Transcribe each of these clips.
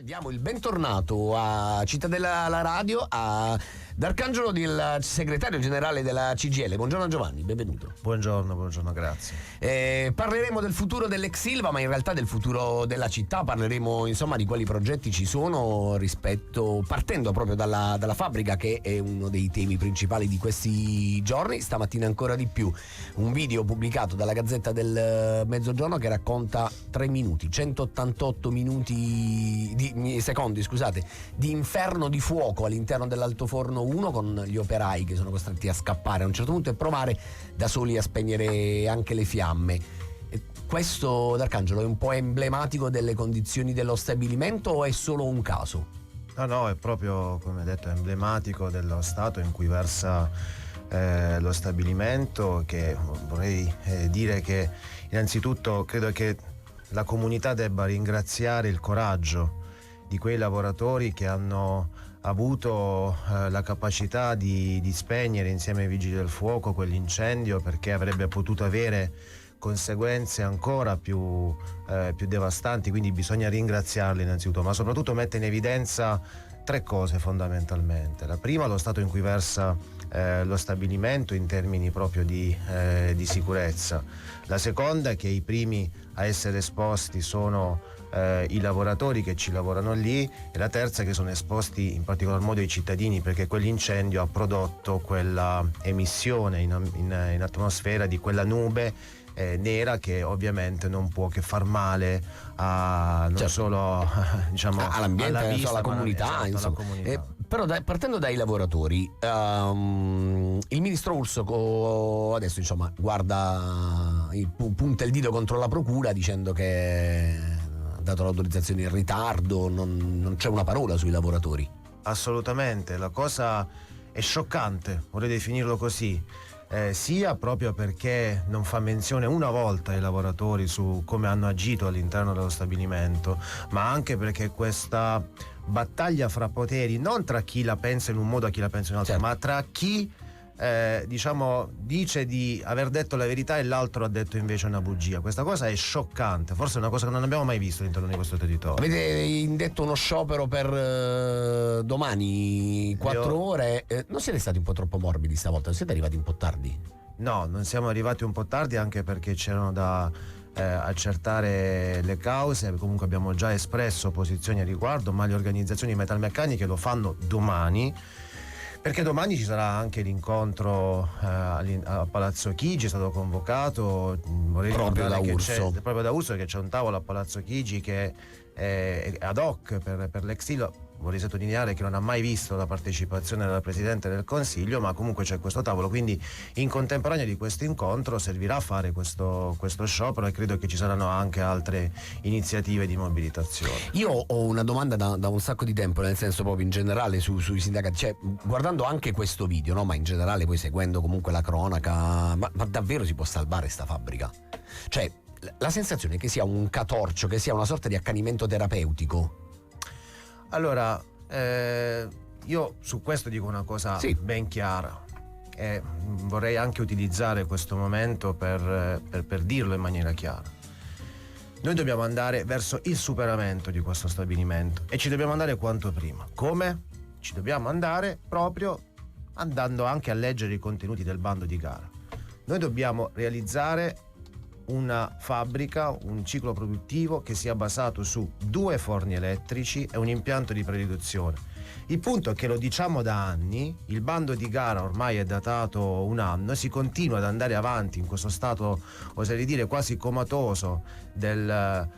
Diamo il bentornato a Cittadella la Radio a D'Arcangelo, il segretario generale della CGIL. Buongiorno Giovanni, benvenuto. Buongiorno, grazie. Parleremo del futuro dell'ex Ilva, ma in realtà del futuro della città. Parleremo insomma di quali progetti ci sono partendo proprio dalla fabbrica, che è uno dei temi principali di questi giorni. Stamattina ancora di più un video pubblicato dalla Gazzetta del Mezzogiorno che racconta 188 secondi di inferno di fuoco all'interno dell'altoforno 1, con gli operai che sono costretti a scappare a un certo punto e provare da soli a spegnere anche le fiamme. Questo, D'Arcangelo, è un po' emblematico delle condizioni dello stabilimento o è solo un caso? No, è proprio, come detto, emblematico dello stato in cui versa lo stabilimento, che vorrei dire che innanzitutto credo che la comunità debba ringraziare il coraggio di quei lavoratori che hanno avuto la capacità di spegnere insieme ai vigili del fuoco quell'incendio, perché avrebbe potuto avere conseguenze ancora più devastanti. Quindi bisogna ringraziarli innanzitutto, ma soprattutto mette in evidenza tre cose fondamentalmente. La prima, lo stato in cui versa lo stabilimento in termini proprio di sicurezza. La seconda è che i primi a essere esposti sono i lavoratori che ci lavorano lì, e la terza che sono esposti in particolar modo i cittadini, perché quell'incendio ha prodotto quella emissione in atmosfera di quella nube nera, che ovviamente non può che far male non solo all'ambiente, alla vista, alla comunità, insomma. Alla comunità. Però partendo dai lavoratori, il ministro Urso adesso punta il dito contro la procura, dicendo che ha dato l'autorizzazione in ritardo, non c'è una parola sui lavoratori. Assolutamente, la cosa è scioccante, vorrei definirlo così, sia proprio perché non fa menzione una volta ai lavoratori su come hanno agito all'interno dello stabilimento, ma anche perché questa battaglia fra poteri, non tra chi la pensa in un modo e chi la pensa in un altro, ma tra chi dice di aver detto la verità e l'altro ha detto invece una bugia. Questa cosa è scioccante, forse è una cosa che non abbiamo mai visto all'interno di questo territorio. Avete indetto uno sciopero per domani, 4 ore. Non siete stati un po' troppo morbidi stavolta? Non siete arrivati un po' tardi? No, non siamo arrivati un po' tardi, anche perché c'erano da accertare le cause. Comunque abbiamo già espresso posizioni a riguardo, ma le organizzazioni metalmeccaniche lo fanno domani, perché domani ci sarà anche l'incontro a Palazzo Chigi, è stato convocato proprio da Urso, che c'è un tavolo a Palazzo Chigi che è ad hoc per l'ex Ilva. Vorrei sottolineare che non ha mai visto la partecipazione della Presidente del Consiglio, ma comunque c'è questo tavolo, quindi in contemporanea di questo incontro servirà a fare questo sciopero, e credo che ci saranno anche altre iniziative di mobilitazione. Io ho una domanda da un sacco di tempo, nel senso proprio in generale sui sindacati, cioè guardando anche questo video, no? Ma in generale poi seguendo comunque la cronaca, ma davvero si può salvare sta fabbrica? Cioè la sensazione è che sia un catorcio, che sia una sorta di accanimento terapeutico. Allora, io su questo dico una cosa ben chiara, e vorrei anche utilizzare questo momento per dirlo in maniera chiara. Noi dobbiamo andare verso il superamento di questo stabilimento, e ci dobbiamo andare quanto prima. Come? Ci dobbiamo andare proprio andando anche a leggere i contenuti del bando di gara. Noi dobbiamo realizzare una fabbrica, un ciclo produttivo che sia basato su 2 forni elettrici e un impianto di preriduzione. Il punto è che lo diciamo da anni, il bando di gara ormai è datato 1 anno, si continua ad andare avanti in questo stato, oserei dire, quasi comatoso dello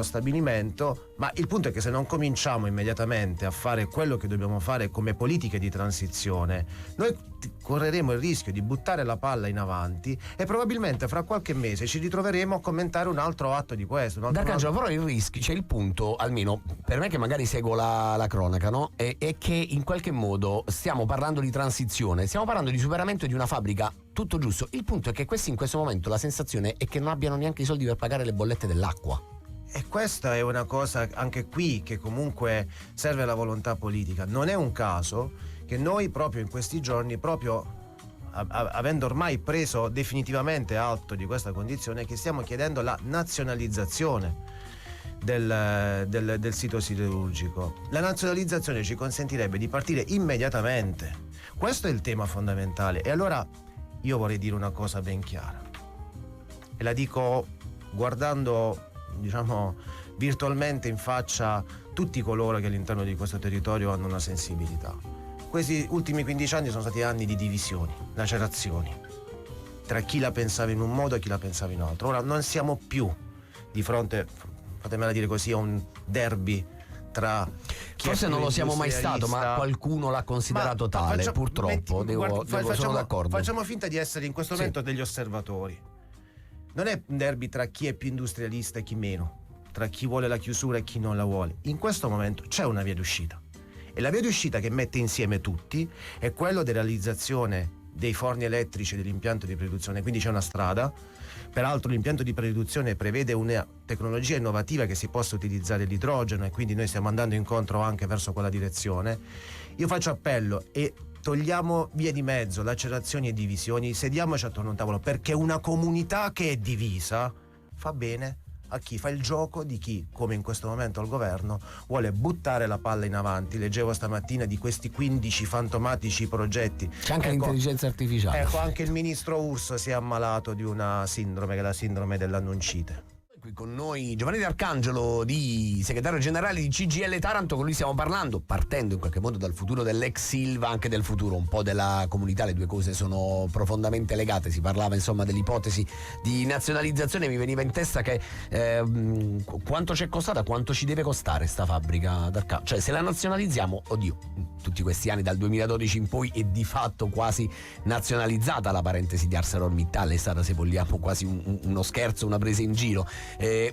stabilimento, ma il punto è che se non cominciamo immediatamente a fare quello che dobbiamo fare come politiche di transizione, noi correremo il rischio di buttare la palla in avanti, e probabilmente fra qualche mese ci ritroveremo a commentare un altro atto di questo. D'Arcangelo, però il rischio, cioè il punto, almeno per me che magari seguo la cronaca, no? È che in qualche modo stiamo parlando di transizione, stiamo parlando di superamento di una fabbrica, tutto giusto. Il punto è che questi in questo momento, la sensazione è che non abbiano neanche i soldi per pagare le bollette dell'acqua. E questa è una cosa anche qui che comunque serve la volontà politica. Non è un caso che noi proprio in questi giorni, proprio avendo ormai preso definitivamente atto di questa condizione, che stiamo chiedendo la nazionalizzazione del sito siderurgico. La nazionalizzazione ci consentirebbe di partire immediatamente. Questo è il tema fondamentale. E allora io vorrei dire una cosa ben chiara, e la dico guardando, diciamo, virtualmente in faccia tutti coloro che all'interno di questo territorio hanno una sensibilità. Questi ultimi 15 anni sono stati anni di divisioni, lacerazioni, tra chi la pensava in un modo e chi la pensava in altro. Ora non siamo più di fronte, fatemela dire così, a un derby tra chi forse è non lo siamo mai stato, ma industrialista. qualcuno l'ha considerato tale, purtroppo. Sono d'accordo. Facciamo finta di essere in questo momento degli osservatori. Non è un derby tra chi è più industrialista e chi meno, tra chi vuole la chiusura e chi non la vuole. In questo momento c'è una via d'uscita, e la via d'uscita che mette insieme tutti è quello della realizzazione dei forni elettrici dell'impianto di produzione. Quindi c'è una strada. Peraltro l'impianto di produzione prevede una tecnologia innovativa che si possa utilizzare l'idrogeno, e quindi noi stiamo andando incontro anche verso quella direzione. Io faccio appello e togliamo via di mezzo lacerazioni e divisioni, sediamoci attorno a un tavolo, perché una comunità che è divisa fa bene a chi fa il gioco di chi, come in questo momento al governo, vuole buttare la palla in avanti. Leggevo stamattina di questi 15 fantomatici progetti. C'è anche l'intelligenza artificiale. Ecco, anche il ministro Urso si è ammalato di una sindrome, che è la sindrome dell'annoncite. Qui con noi Giovanni D'Arcangelo, segretario generale di CGIL Taranto. Con lui stiamo parlando, partendo in qualche modo dal futuro dell'ex Ilva, anche del futuro un po' della comunità. Le due cose sono profondamente legate. Si parlava insomma dell'ipotesi di nazionalizzazione. Mi veniva in testa che quanto ci è costata, quanto ci deve costare sta fabbrica d'Arcangelo? Cioè, se la nazionalizziamo, oddio, tutti questi anni dal 2012 in poi è di fatto quasi nazionalizzata la parentesi di ArcelorMittal. È stata, se vogliamo, quasi uno scherzo, una presa in giro.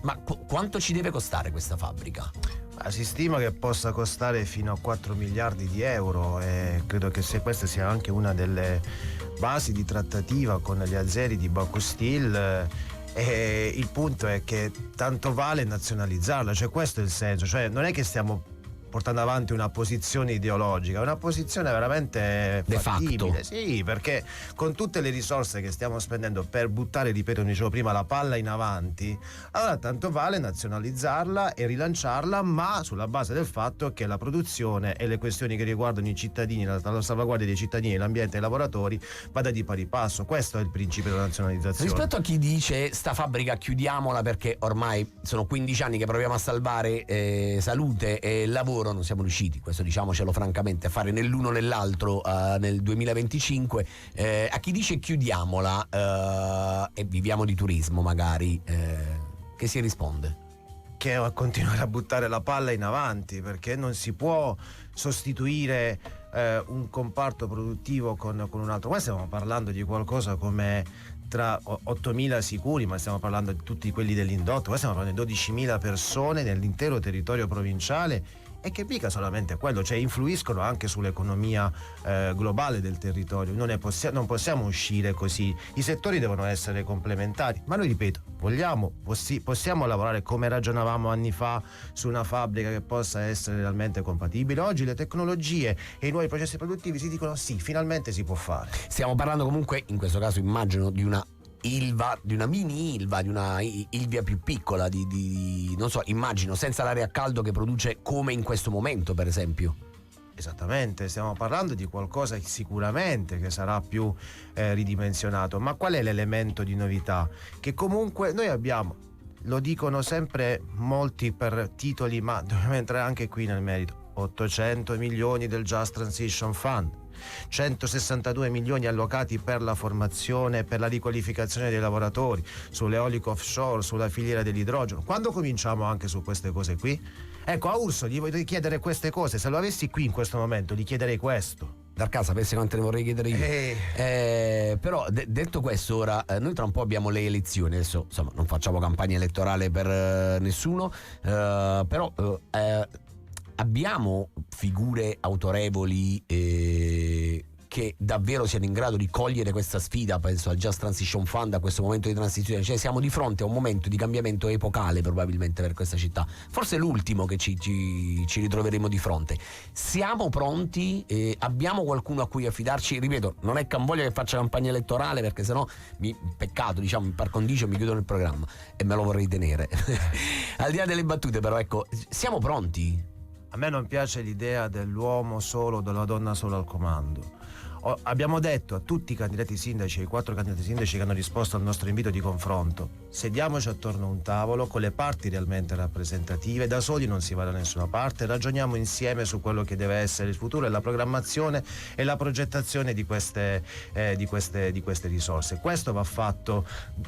Ma quanto ci deve costare questa fabbrica? Si stima che possa costare fino a 4 miliardi di euro, e credo che se questa sia anche una delle basi di trattativa con gli azeri di Baku Steel. E il punto è che tanto vale nazionalizzarla, cioè questo è il senso, cioè non è che stiamo portando avanti una posizione ideologica, è una posizione veramente fattibile. Sì, perché con tutte le risorse che stiamo spendendo per buttare, ripeto, come dicevo prima, la palla in avanti, allora tanto vale nazionalizzarla e rilanciarla, ma sulla base del fatto che la produzione e le questioni che riguardano i cittadini, la salvaguardia dei cittadini, l'ambiente e i lavoratori vada di pari passo. Questo è il principio della nazionalizzazione. Rispetto a chi dice sta fabbrica chiudiamola perché ormai sono 15 anni che proviamo a salvare salute e lavoro, non siamo riusciti, questo diciamocelo francamente, a fare né l'uno né l'altro nel 2025, a chi dice chiudiamola e viviamo di turismo magari, che si risponde? Che a continuare a buttare la palla in avanti, perché non si può sostituire un comparto produttivo con un altro. Qua stiamo parlando di qualcosa come tra 8.000 sicuri, ma stiamo parlando di tutti quelli dell'indotto. Qua stiamo parlando di 12.000 persone nell'intero territorio provinciale, e che mica solamente quello, cioè influiscono anche sull'economia globale del territorio. Non possiamo uscire così, i settori devono essere complementari, ma noi, ripeto, possiamo lavorare come ragionavamo anni fa su una fabbrica che possa essere realmente compatibile. Oggi le tecnologie e i nuovi processi produttivi si dicono sì, finalmente si può fare. Stiamo parlando comunque, in questo caso immagino, di una Ilva, di una mini Ilva, di una Ilvia più piccola, non so, immagino, senza l'aria a caldo che produce come in questo momento, per esempio. Esattamente, stiamo parlando di qualcosa sicuramente che sarà più ridimensionato, ma qual è l'elemento di novità? Che comunque noi abbiamo, lo dicono sempre molti per titoli, ma dobbiamo entrare anche qui nel merito, 800 milioni del Just Transition Fund, 162 milioni allocati per la formazione, per la riqualificazione dei lavoratori, sull'eolico offshore, sulla filiera dell'idrogeno. Quando cominciamo anche su queste cose qui? Ecco, a Urso gli voglio chiedere queste cose, se lo avessi qui in questo momento gli chiederei questo. D'Arca, sapessi quante ne vorrei chiedere io. Però detto questo, ora noi tra un po' abbiamo le elezioni. Adesso insomma non facciamo campagna elettorale per nessuno, però abbiamo figure autorevoli che che davvero siano in grado di cogliere questa sfida. Penso al Just Transition Fund, a questo momento di transizione, cioè siamo di fronte a un momento di cambiamento epocale probabilmente per questa città, forse l'ultimo che ci ritroveremo di fronte. Siamo pronti? Abbiamo qualcuno a cui affidarci? Ripeto, non è Camvoglia che faccia campagna elettorale, perché sennò peccato, diciamo, par condicio mi chiudono il programma e me lo vorrei tenere. Al di là delle battute, però, ecco, siamo pronti? A me non piace l'idea dell'uomo solo, della donna solo al comando. Abbiamo detto a tutti i candidati sindaci, ai 4 candidati sindaci che hanno risposto al nostro invito di confronto: sediamoci attorno a un tavolo con le parti realmente rappresentative, da soli non si va da nessuna parte, ragioniamo insieme su quello che deve essere il futuro e la programmazione e la progettazione di queste risorse. Questo va fatto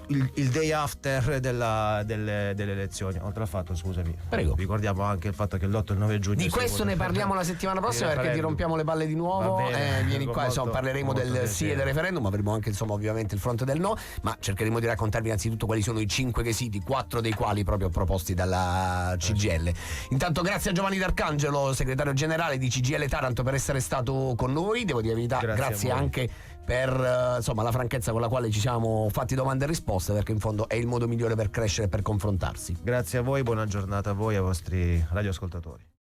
il day after delle elezioni. Oltre al fatto, scusami, prego, ricordiamo anche il fatto che l'8 e il 9 giugno di questo ne parliamo la settimana prossima, perché ti rompiamo le palle di nuovo. Vieni qua, insomma, parleremo del sì e del referendum, avremo anche, insomma, ovviamente il fronte del no, ma cercheremo di raccontarvi innanzitutto quali sono i 5 quesiti, 4 dei quali proprio proposti dalla CGIL. Intanto grazie a Giovanni D'Arcangelo, segretario generale di CGIL Taranto, per essere stato con noi. Devo dire la verità, grazie anche per insomma la franchezza con la quale ci siamo fatti domande e risposte, perché in fondo è il modo migliore per crescere e per confrontarsi. Grazie a voi, buona giornata a voi e ai vostri radioascoltatori.